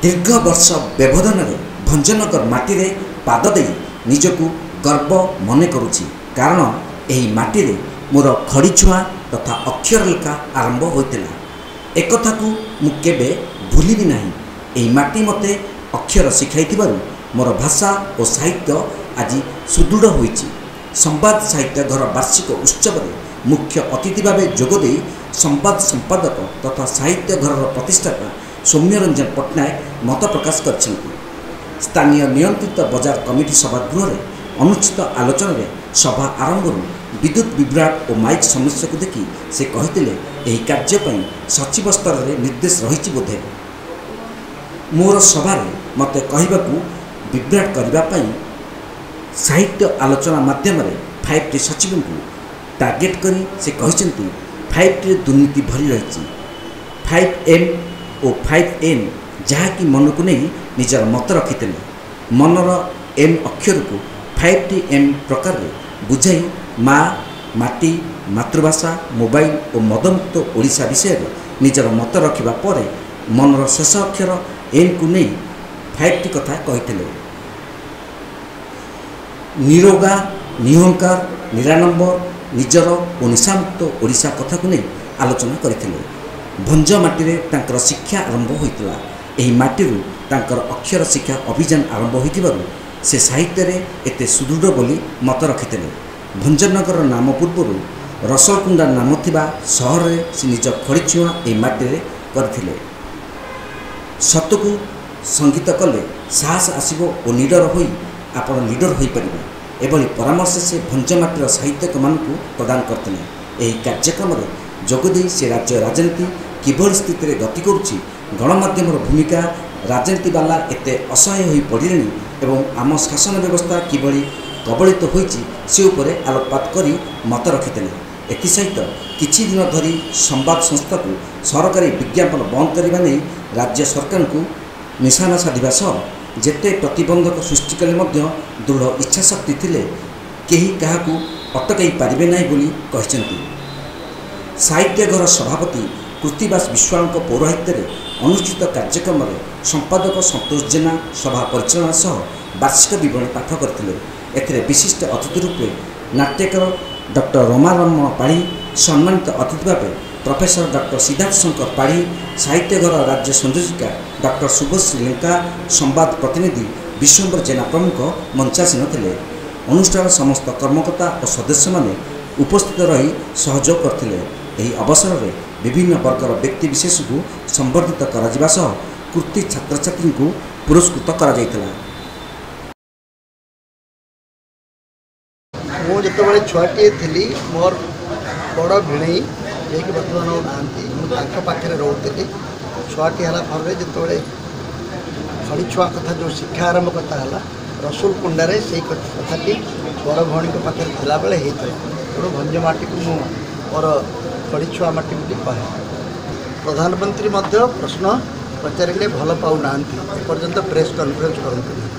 दीर्घ वर्ष व्यवधान भंजनगर माटी रे पाद दे निजकू गर्व मन करुछि कारण एही माटी रे मोर खड़ी छुआ तथा अक्षर लेखा आरंभ होइतिला। एकथा को मु केबे भूलिबी नाही। एही माटी मते अक्षर शिखाइथिबारु मोर भाषा और साहित्य आज सुदृढ़ होइछि। संवाद साहित्य घर वार्षिक उत्सव में मुख्य अतिथि भाव जोगदे संवाद संपादक तथा साहित्य घर प्रतिष्ठाता सौम्यरंजन पट्टनायक मत प्रकाश करछन्ति। स्थानीय नियंत्रित बजार कमिटी सभागृह में अनुचित आलोचना रे सभा आरंभ विद्युत विभ्राट और माइक समस्या को देखि से कहिथिले एही कार्य पई सचिव स्तर रे निर्देश रहिछि बोधे। मोर सभा रे मते कहिबाकू विभ्राट करबा पई साहित्य आलोचना माध्यम रे 5T सचिव को टार्गेट करी से कहिसेंती 5T दुर्नीति भरी रही। 5M और 5N जहाँकि मन को नहीं निजर मत रखी मनर M अक्षर को 5TM प्रकार बुझाई माँ माटी मातृभाषा मोबाइल और मदमुक्त ओडिशा विषय में निजर मत रखा पर मनर शेष अक्षर N को नहीं 5T कथा कही। निरोगा निहंकार निरानंबर निजर और निशामुक्त ओडिशा कथा को नहीं आलोचना करथिले। भंज माटी रे तांकर शिक्षा आरंभ होइतिला। एही माटी रु तांकर अक्षर शिक्षा अभियान आरंभ होइतिबारु से साहित्य रे एते सुदृढ़ बोली मत रखिथिले। भंजनगर नाम पूर्वरु रसलकुंडा नाम थिबा शहर रे से निज खड़ीछुआ एही माटी रे करथिले। सतकू संगीत कले साहस आसीबो और निडर होई आपण लीडर होई परिबे एभली परामर्श से भंजमाटीर साहित्यक मानकू प्रदान करथिले। एही कार्यक्रम रे जोगदे से राज्य राजनीति किभली स्थिति रे गति करुछि गणमाध्यम भूमिका राजनीति वाला एते असहाय होई पड़िलेनी एवं आम शासन व्यवस्था किभली कबलित होइछि से उपरे आलोकपात करी मत रखिथिले। एथिसहित किछि दिन धरी संवाद संस्था को सरकारी विज्ञापन बंद करने नहीं राज्य सरकार को निशाना साधिबा सह जेते प्रतिबंधक सृष्टि कले मध्य दृढ़ इच्छाशक्ति थिले केही काहाकू अटकाई पारिबे नाही बोली कहिसेंती। साहित्य घर सभापति कृतिवास विश्वाल पौरोहित्य अनुष्ठित कार्यक्रम में संपादक संतोष जेना सभा परिचालना सह वार्षिक विवरण पाठ करथिले। एथिरे विशिष्ट अतिथि रूपे नाट्यकार डॉक्टर रमाराम पाढ़ी सम्मानित अतिथि भाव प्रोफेसर डॉक्टर सिद्धार्थ शंकर पाढ़ी साहित्य घर राज्य संयोजिका डॉक्टर शुभश्री लेंका संवाद प्रतिनिधि विश्वम्बर जेना प्रमुख मंचासीन थिले। अनुष्ठान समस्त कर्मकर्ता और सदस्य माने उपस्थित रही सहयोग करथिले। एही अवसर में विभिन्न वर्गर व्यक्ति विशेष को संबर्धित करा सह कृति छात्र छात्री को पुरस्कृत करा जायतिला। मु जिते छुआटे थी मोर बड़ भिणई जे बर्तमान ना पाखे रोली छुआटी है फल जिते खड़ी छुआ कथा जो शिक्षा आरंभ कथा है रसुल कुंडारे से कथाटी बड़ भौणी पाखे थिला बेले होता तेणु भंजमाटी को मु मोर खड़ी छुआ माटी बोली कहे। प्रधानमंत्री प्रश्न पचारे भल पाऊना एपर्यंत प्रेस कॉन्फ्रेंस करते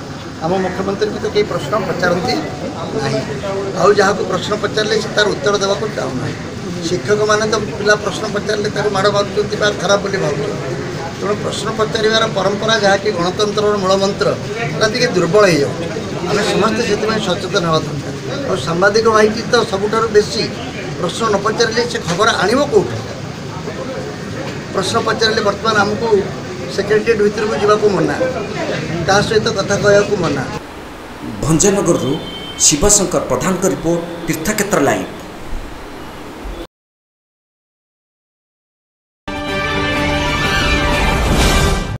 आम मुख्यमंत्री भी तो कई प्रश्न पचारती ना जहाँ को प्रश्न पचारे से तार उत्तर देवा चाहूना। शिक्षक मैंने तो पिला प्रश्न पचारे तार माड़ मार्च खराब बोली भाव तेणु प्रश्न पचार परंपरा जहाँकि गणतंत्र मूल मंत्र टे दुर्बल हो आम समस्ते से सचेतन हवा दरकार। और सांबादिक भाई तो सबुठ बेसी प्रश्न न पचारे से खबर आण कौट प्रश्न पचारे बर्तमान आमको सेक्रेटेरिएट भीतर को जीवा मना ता सहित कथा कहूँ मना। भंजनगर शिवशंकर प्रधान रिपोर्ट तीर्थक्षेत्र लाइव।